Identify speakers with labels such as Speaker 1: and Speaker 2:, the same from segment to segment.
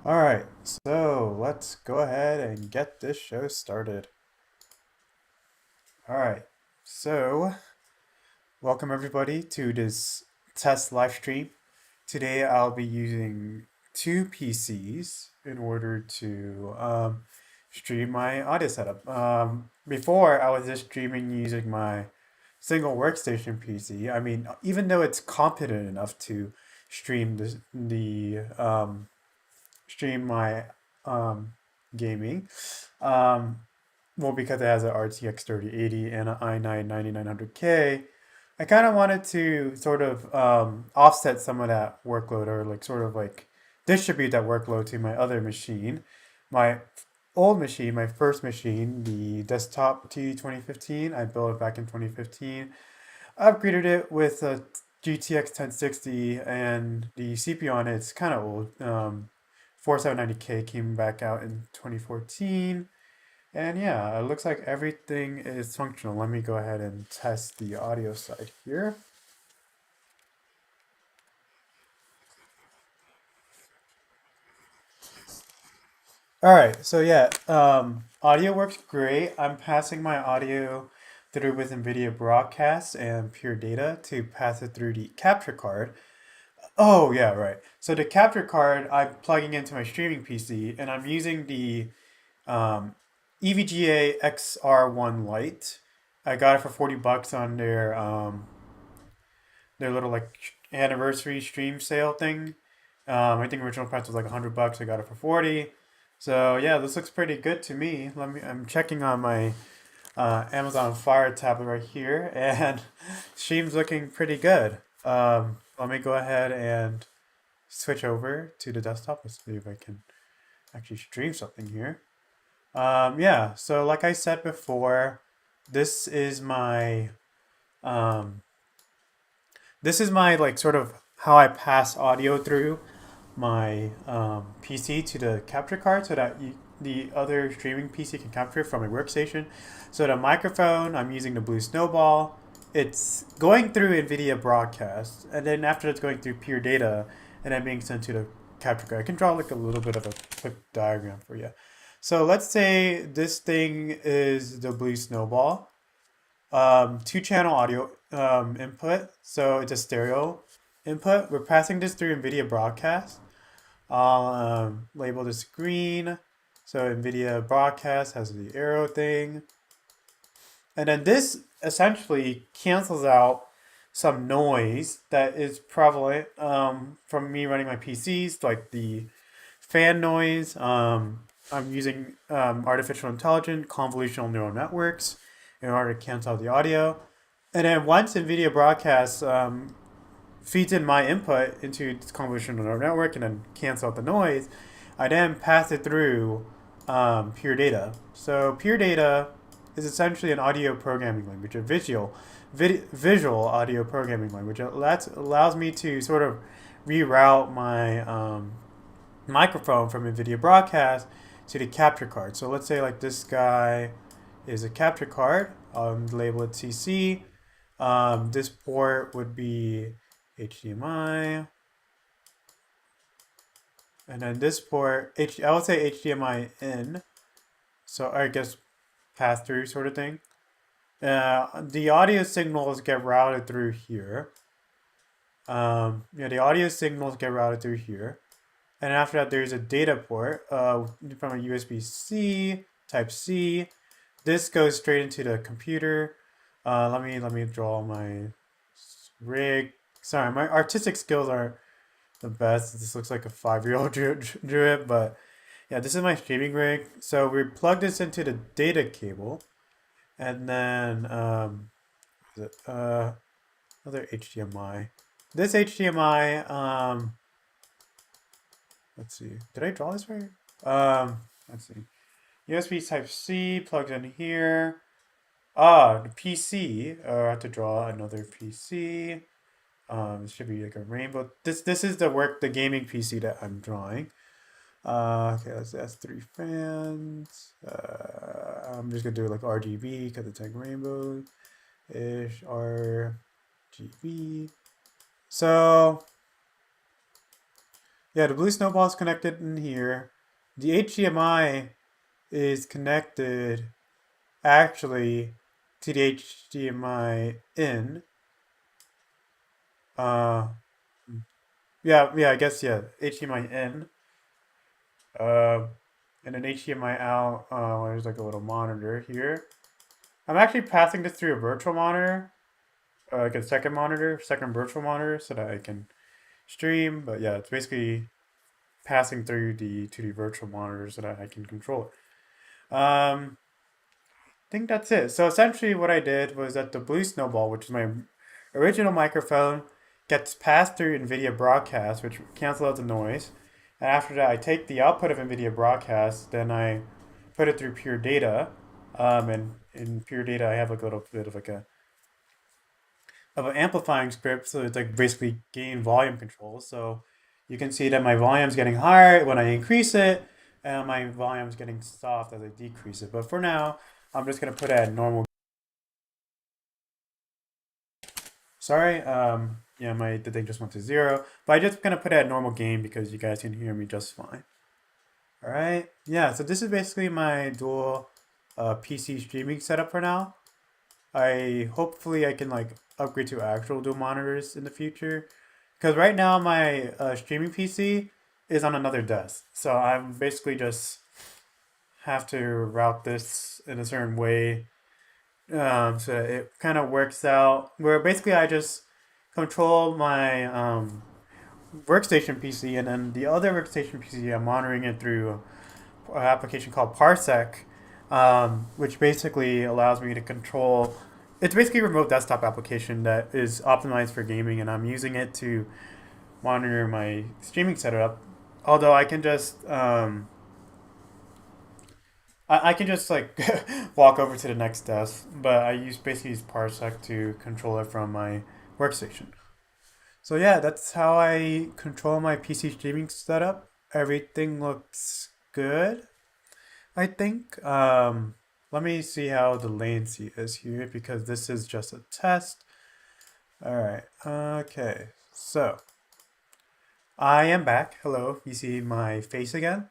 Speaker 1: Alright, so let's go ahead and get this show started. Alright, so welcome everybody to this test live stream. Today I'll be using two PCs in order to stream my audio setup. Before I was just streaming using my single workstation PC. I mean, even though it's competent enough to stream stream my um, gaming. Um, well, because it has an RTX 3080 and an i9 9900K, I kind of wanted to sort of offset some of that workload or like sort of like distribute that workload to my other machine. My old machine, my first machine, the desktop T2015, I built it back in 2015. I upgraded it with a GTX 1060 and the CPU on it's kind of old. 4790K came back out in 2014. And yeah, it looks like everything is functional. Let me go ahead and test the audio side here. All right, so yeah, audio works great. I'm passing my audio through with NVIDIA Broadcast and Pure Data to pass it through the capture card. Oh yeah, right. So the capture card I'm plugging into my streaming PC, and I'm using the um, EVGA XR1 Lite. I got it for 40 bucks on their little like anniversary stream sale thing. I think original price was like 100 bucks. I got it for 40. So yeah, this looks pretty good to me. I'm checking on my Amazon Fire tablet right here, and stream's looking pretty good. Let me go ahead and switch over to the desktop. Let's see if I can actually stream something here. Yeah, so like I said before, this is my um, this is my like sort of how I pass audio through my PC to the capture card so that the other streaming PC can capture from my workstation. So the microphone, I'm using the Blue Snowball. It's going through NVIDIA Broadcast, and then after it's going through Pure Data, and then being sent to the capture card. I can draw like a little bit of a quick diagram for you. So let's say this thing is the Blue Snowball. Two channel audio input, so it's a stereo input. We're passing this through NVIDIA Broadcast. I'll label this green. So NVIDIA Broadcast has the arrow thing. And then this essentially cancels out some noise that is prevalent from me running my PCs, like the fan noise. I'm using artificial intelligence, convolutional neural networks in order to cancel out the audio. And then once NVIDIA Broadcast feeds in my input into this convolutional neural network and then cancel out the noise, I then pass it through Pure Data. So Pure Data is essentially an audio programming language, a visual audio programming language. That allows me to sort of reroute my microphone from NVIDIA Broadcast to the capture card. So let's say like this guy is a capture card. I'll label it CC. This port would be HDMI. And then this port, I would say HDMI in. So I guess pass through sort of thing. The audio signals get routed through here. Yeah, the audio signals get routed through here. And after that, there's a data port from a USB-C, Type C. This goes straight into the computer. Let me draw my rig. Sorry, my artistic skills aren't the best. This looks like a 5-year-old drew it, but yeah, this is my streaming rig. So we plug this into the data cable, and then is it another HDMI. This HDMI, let's see, did I draw this right? Let's see. USB Type C plugs in here. The PC. I have to draw another PC. It should be like a rainbow. This is the gaming PC that I'm drawing. Okay, that's three fans. I'm just gonna do like RGB because it's like rainbow ish RGB. So Yeah, the blue snowball is connected in here. The HDMI is connected actually to the HDMI in. Uh, yeah, I guess yeah, HDMI in. Uh, and an HDMI out. There's like a little monitor here. I'm actually passing this through a virtual monitor, like a second virtual monitor, so that I can stream. But yeah, it's basically passing through the to the virtual monitor so that I can control it. I think that's it. So essentially, what I did was that the Blue Snowball, which is my original microphone, gets passed through NVIDIA Broadcast, which cancels out the noise. And after that, I take the output of NVIDIA Broadcast, then I put it through Pure Data. And in Pure Data, I have like a little bit of like a of an amplifying script, so it's like basically gain volume control. So you can see that my volume's getting higher when I increase it, and my volume's getting soft as I decrease it. But for now, I'm just gonna put it at normal. Sorry, yeah, the thing just went to zero, but I just gonna put it at normal gain because you guys can hear me just fine. All right, yeah. So this is basically my dual PC streaming setup for now. I hopefully I can like upgrade to actual dual monitors in the future, because right now my streaming PC is on another desk, so I'm basically just have to route this in a certain way, so it kind of works out where basically I just control my workstation PC, and then the other workstation PC I'm monitoring it through an application called Parsec, which basically allows me to control. It's basically a remote desktop application that is optimized for gaming, and I'm using it to monitor my streaming setup. Although I can just I can just like walk over to the next desk, but I use basically use Parsec to control it from my workstation. So yeah, that's how I control my PC streaming setup. Everything looks good, I think. Let me see how the latency is here because this is just a test. All right. Okay. So I am back. Hello. You see my face again?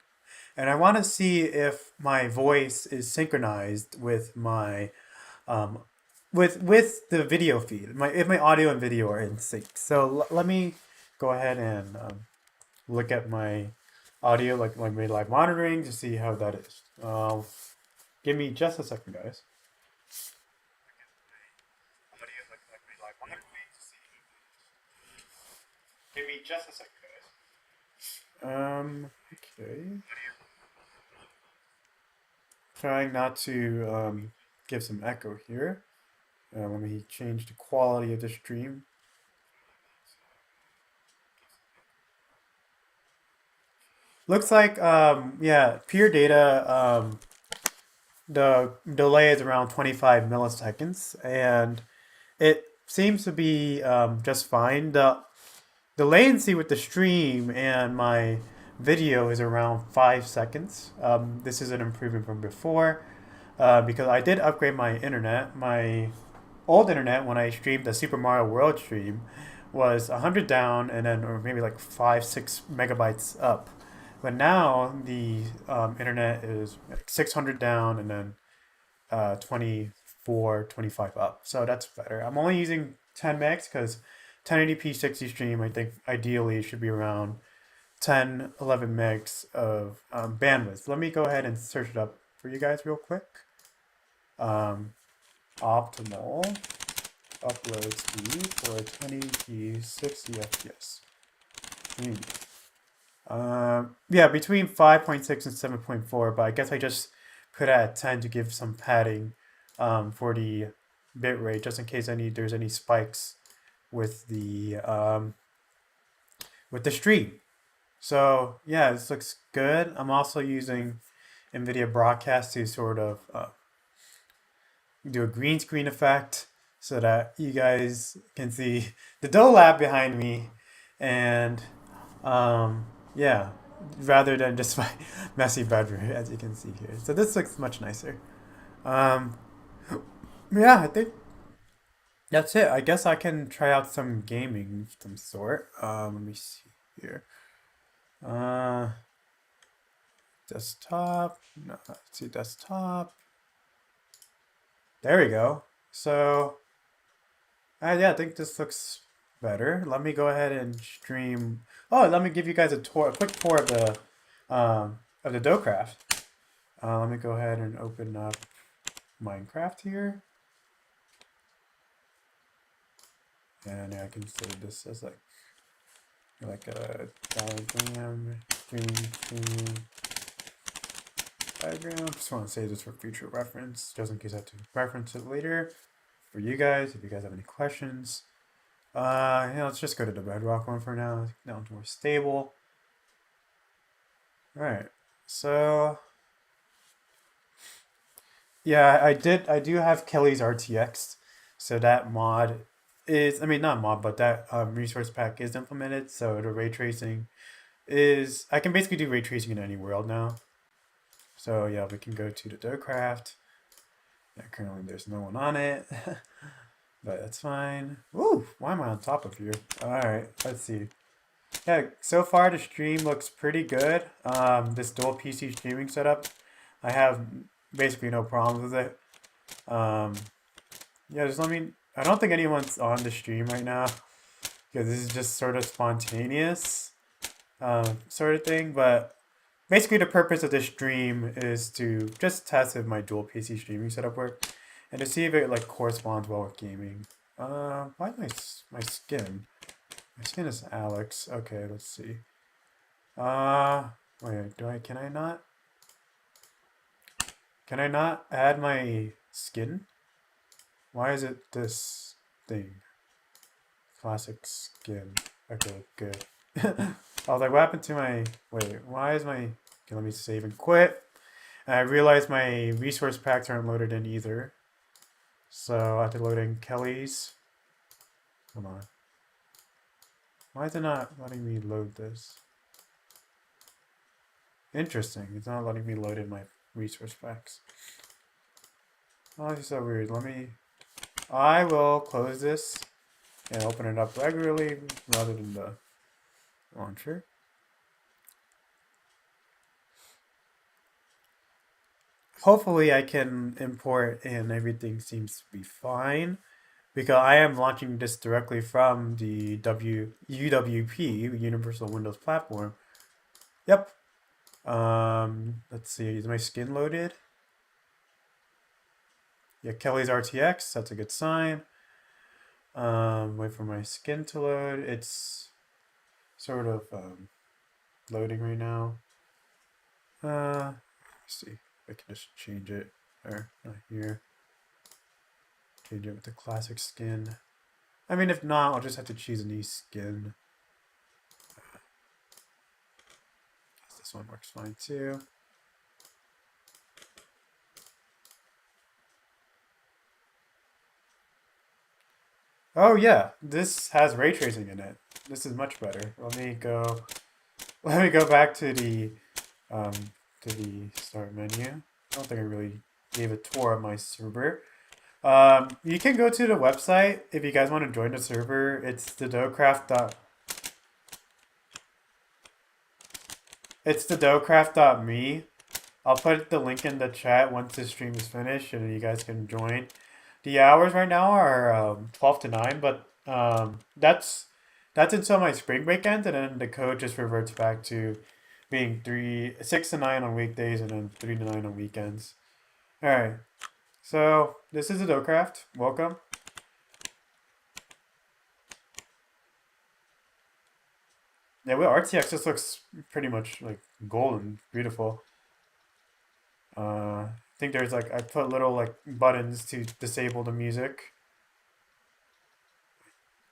Speaker 1: And I want to see if my voice is synchronized with my um, with the video feed. My if my audio and video are in sync. So let me go ahead and look at my audio, like my live monitoring, to see how that is. Give me just a second, guys. Give me just a second, guys. Okay. Trying not to give some echo here. Let me change the quality of the stream. Looks like, yeah, pure data, the delay is around 25 milliseconds, and it seems to be just fine. The latency with the stream and my video is around 5 seconds. This is an improvement from before because I did upgrade my internet. My old internet, when I streamed the Super Mario World stream, was 100 down and then or maybe like 5 6 megabytes up. But now the internet is like 600 down and then 24, 25 up. So that's better. I'm only using 10 megs because 1080p 60 stream, I think ideally it should be around 10, 11 megs of bandwidth. Let me go ahead and search it up for you guys real quick. Um, Optimal upload speed for 1080p 60 FPS. Yeah, between 5.6 and 7.4, but I guess I just put it at 10 to give some padding for the bit rate, just in case there's any spikes with the stream. So yeah, this looks good. I'm also using NVIDIA Broadcast to sort of do a green screen effect so that you guys can see the Dole Lab behind me, and yeah, rather than just my messy bedroom, as you can see here. So this looks much nicer. Um, yeah, I think that's it. I guess I can try out some gaming of some sort. Let me see here. Uh, desktop. No, let's see, desktop. There we go. So, yeah, I think this looks better. Let me go ahead and stream. Oh, let me give you guys a tour, a quick tour of the Docraft. Let me go ahead and open up Minecraft here, and I can save this as like a diagram, stream diagram. Just want to save this for future reference, just in case I have to reference it later for you guys. If you guys have any questions, yeah, let's just go to the Bedrock one for now. Now it's more stable. All right, so yeah, I do have Kelly's RTX, so that mod is, I mean, not mod, but that resource pack is implemented. So the ray tracing is, I can basically do ray tracing in any world now. So yeah, we can go to the Docraft. Yeah, currently there's no one on it, but that's fine. Woo! Why am I on top of you? All right, let's see. Yeah, so far the stream looks pretty good. This dual PC streaming setup, I have basically no problems with it. Um, yeah, just let me. I don't think anyone's on the stream right now because this is just sort of spontaneous, sort of thing. But basically, the purpose of this stream is to just test if my dual PC streaming setup works and to see if it like corresponds well with gaming. Why my my skin? My skin is Alex. Okay, let's see. Wait, can I not? Can I not add my skin? Why is it this thing? Classic skin. Okay, good. I was like, what happened to my, wait, why is my, okay, let me save and quit. And I realized my resource packs aren't loaded in either. So I have to load in Kelly's. Come on. Why is it not letting me load this? Interesting. It's not letting me load in my resource packs. Oh, this is so weird. I will close this and open it up regularly rather than the launcher. Hopefully I can import and everything seems to be fine because I am launching this directly from the UWP, Universal Windows Platform. Yep. Let's see, is my skin loaded? Yeah, Kelly's RTX, that's a good sign. Wait for my skin to load. It's sort of loading right now. Let's see. I can just change it. Or not here. Change it with the classic skin. I mean, if not, I'll just have to choose a new skin. This one works fine too. Oh yeah, this has ray tracing in it. This is much better. Let me go. Let me go back um, to the start menu. I don't think I really gave a tour of my server. You can go to the website if you guys want to join the server. It's the docraft. It's the docraft.me. I'll put the link in the chat once the stream is finished, and you guys can join. The hours right now are 12 to 9, but that's until my spring break ends, and then the code just reverts back to being 6 to 9 on weekdays, and then 3 to 9 on weekends. All right. So this is Adocraft. Welcome. Yeah, well, RTX just looks pretty much like golden, beautiful. I think there's like I put little like buttons to disable the music.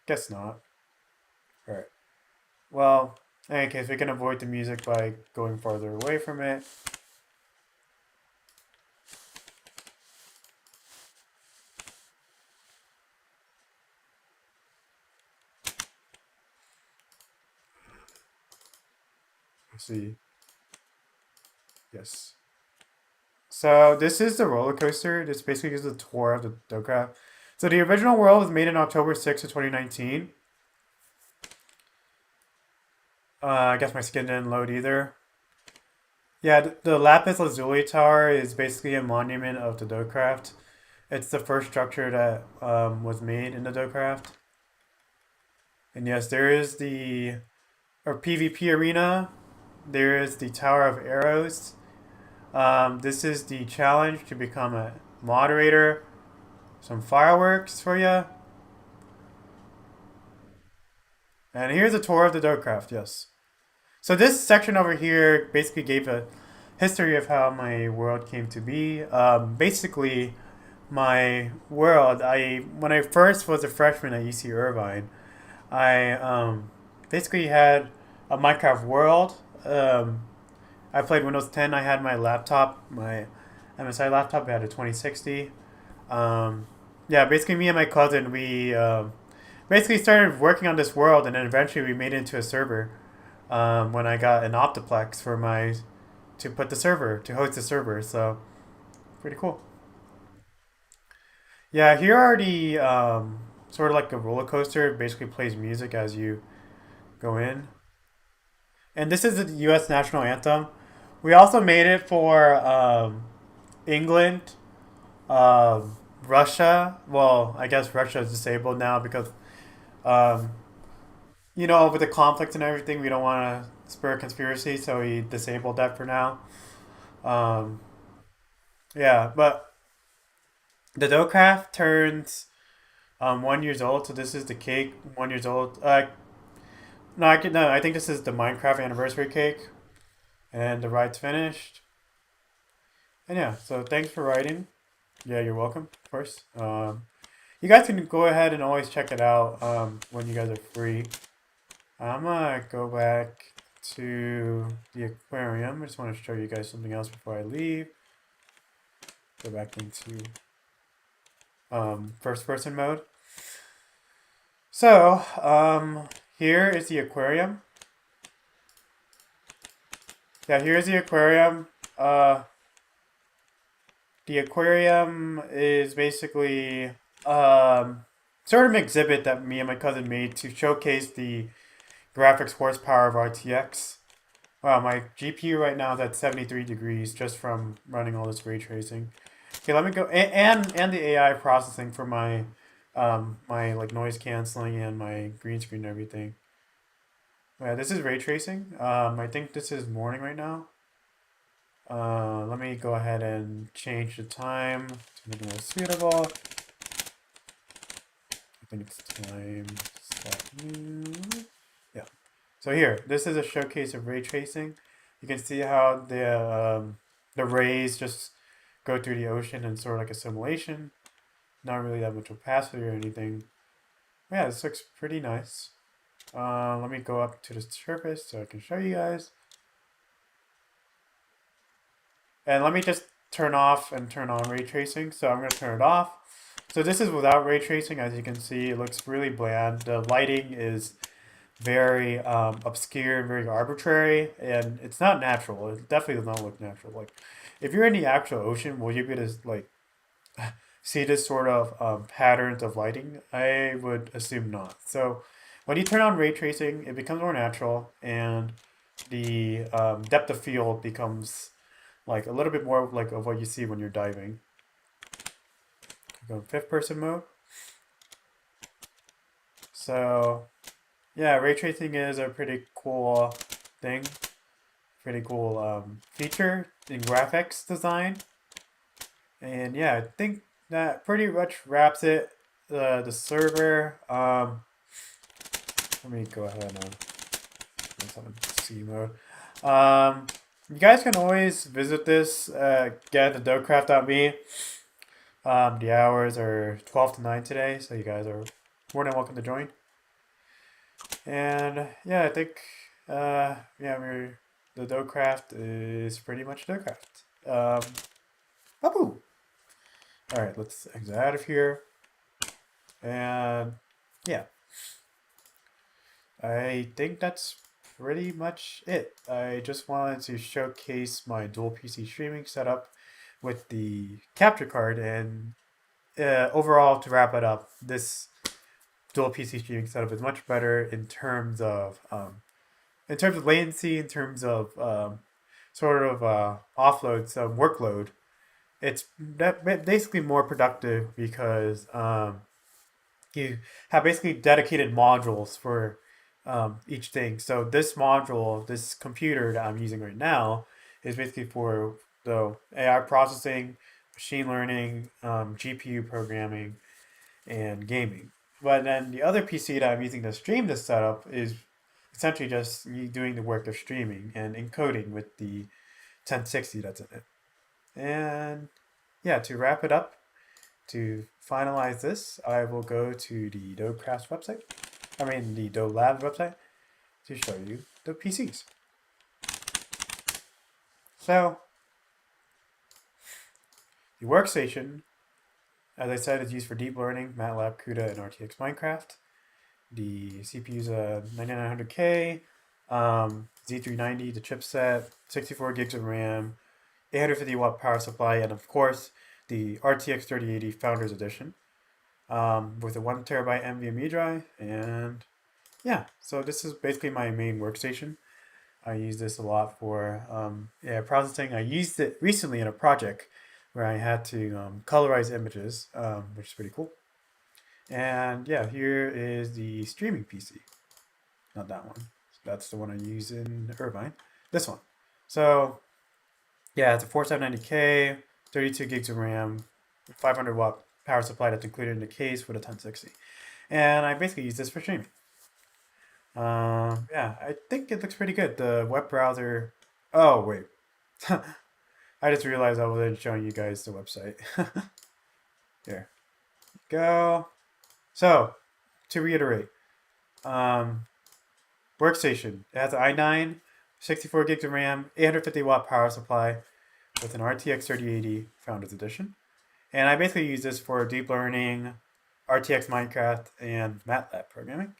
Speaker 1: Guess not. All right. Well, in any case, we can avoid the music by going farther away from it. Let's see. Yes. So this is the roller coaster. This basically is the tour of the Docraft. So the original world was made in October 6th of 2019. I guess my skin didn't load either. Yeah, the Lapis Lazuli Tower is basically a monument of the Docraft. It's the first structure that was made in the Docraft. And yes, there is the or PvP arena. There is the Tower of Arrows. This is the challenge to become a moderator. Some fireworks for you. And here's a tour of the Docraft, yes. So this section over here basically gave a history of how my world came to be. Basically, my world, when I first was a freshman at UC Irvine, I basically had a Minecraft world. I played Windows 10. I had my laptop, my MSI laptop. I had a 2060. Yeah, basically me and my cousin, we basically started working on this world, and then eventually we made it into a server. When I got an Optiplex for my to put the server to host the server, so pretty cool. Yeah, here are the sort of like a roller coaster. It basically plays music as you go in, and this is the U.S. national anthem. We also made it for England, Russia. Well, I guess Russia is disabled now because um, with the conflict and everything, we don't want to spur a conspiracy, so we disabled that for now. Um, yeah, but the Docraft turns 1 years old, so this is the cake. 1 years old. No, no. I think this is the Minecraft anniversary cake, and the ride's finished. And yeah, so thanks for writing. Yeah, you're welcome. Of course. You guys can go ahead and always check it out when you guys are free. I'm gonna go back to the aquarium. I just want to show you guys something else before I leave. Go back into first person mode. So, here is the aquarium. Yeah, here's the aquarium. The aquarium is basically sort of an exhibit that me and my cousin made to showcase the graphics horsepower of RTX. Wow, my GPU right now is at 73 degrees just from running all this ray tracing. Okay, let me go and the AI processing for my my like noise canceling and my green screen and everything. Yeah, this is ray tracing. I think this is morning right now. Let me go ahead and change the time to make it more suitable. I think it's time. Yeah. So here, this is a showcase of ray tracing. You can see how the rays just go through the ocean and sort of like a simulation. Not really that much opacity or anything. Yeah, this looks pretty nice. Let me go up to the surface so I can show you guys. And let me just turn off and turn on ray tracing. So I'm going to turn it off. So this is without ray tracing. As you can see, it looks really bland. The lighting is very obscure and very arbitrary, and it's not natural. It definitely does not look natural. Like, if you're in the actual ocean, will you be able to like see this sort of patterns of lighting? I would assume not. So when you turn on ray tracing, it becomes more natural, and the depth of field becomes like a little bit more like of what you see when you're diving. Go fifth person mode. So yeah, ray tracing is a pretty cool thing, pretty cool feature in graphics design. And yeah, I think that pretty much wraps it. The server. Let me go ahead and let's have a C mode. You guys can always visit this. Get the docraft.me. The hours are 12 to 9 today, so you guys are more than welcome to join. And yeah, I think the Docraft is pretty much Docraft. Babu. All right, let's exit out of here. And yeah, I think that's pretty much it. I just wanted to showcase my dual PC streaming setup with the capture card, and overall, to wrap it up, this dual PC streaming setup is much better in terms of in terms of latency, in terms of offload, some workload, it's basically more productive because you have basically dedicated modules for each thing. So this module, this computer that I'm using right now, is basically for the AI processing, machine learning, GPU programming, and gaming. But then the other PC that I'm using to stream this setup is essentially just me doing the work of streaming and encoding with the 1060 that's in it. And yeah, to wrap it up, to finalize this, I will go to the Docraft website. I mean the Do Lab website to show you the PCs. So the workstation, as I said, is used for deep learning, MATLAB, CUDA, and RTX Minecraft. The CPU is a 9900K, Z390, the chipset, 64 gigs of RAM, 850 watt power supply, and of course the RTX 3080 Founders Edition with a 1 terabyte NVMe drive. And yeah, so this is basically my main workstation. I use this a lot for processing. I used it recently in a project where I had to colorize images, which is pretty cool. And yeah, here is the streaming PC. Not that one. That's the one I use in Irvine. This one. So yeah, it's a 4790K, 32 gigs of RAM, 500 watt power supply that's included in the case with a 1060. And I basically use this for streaming. Yeah, I think it looks pretty good. The web browser. Oh, wait. I just realized I wasn't showing you guys the website. Here. Go. So, to reiterate, um, workstation. It has an i9, 64 gigs of RAM, 850 watt power supply with an RTX 3080 Founders Edition. And I basically use this for deep learning, RTX Minecraft, and MATLAB programming.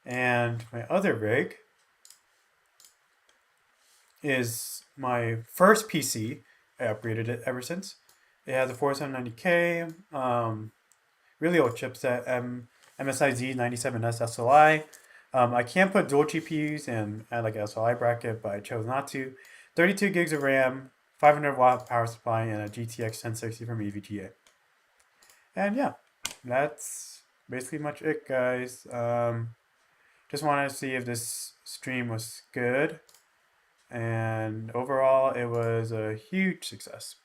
Speaker 1: And my other rig is my first PC. I upgraded it ever since. It has a 4790K, really old chipset, MSI Z97S SLI. I can put dual GPUs and add like an SLI bracket, but I chose not to. 32 gigs of RAM, 500 watt power supply, and a GTX 1060 from EVGA. And yeah, that's basically much it, guys. Just wanted to see if this stream was good. And overall, it was a huge success.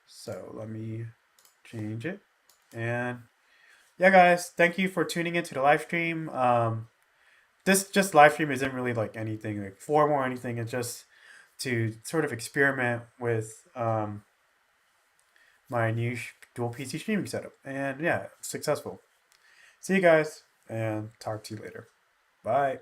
Speaker 1: So let me change it. And yeah, guys, thank you for tuning into the live stream. This just live stream isn't really like anything like form or anything. It's just to sort of experiment with my new dual PC streaming setup. And yeah, successful. See you guys and talk to you later. Bye.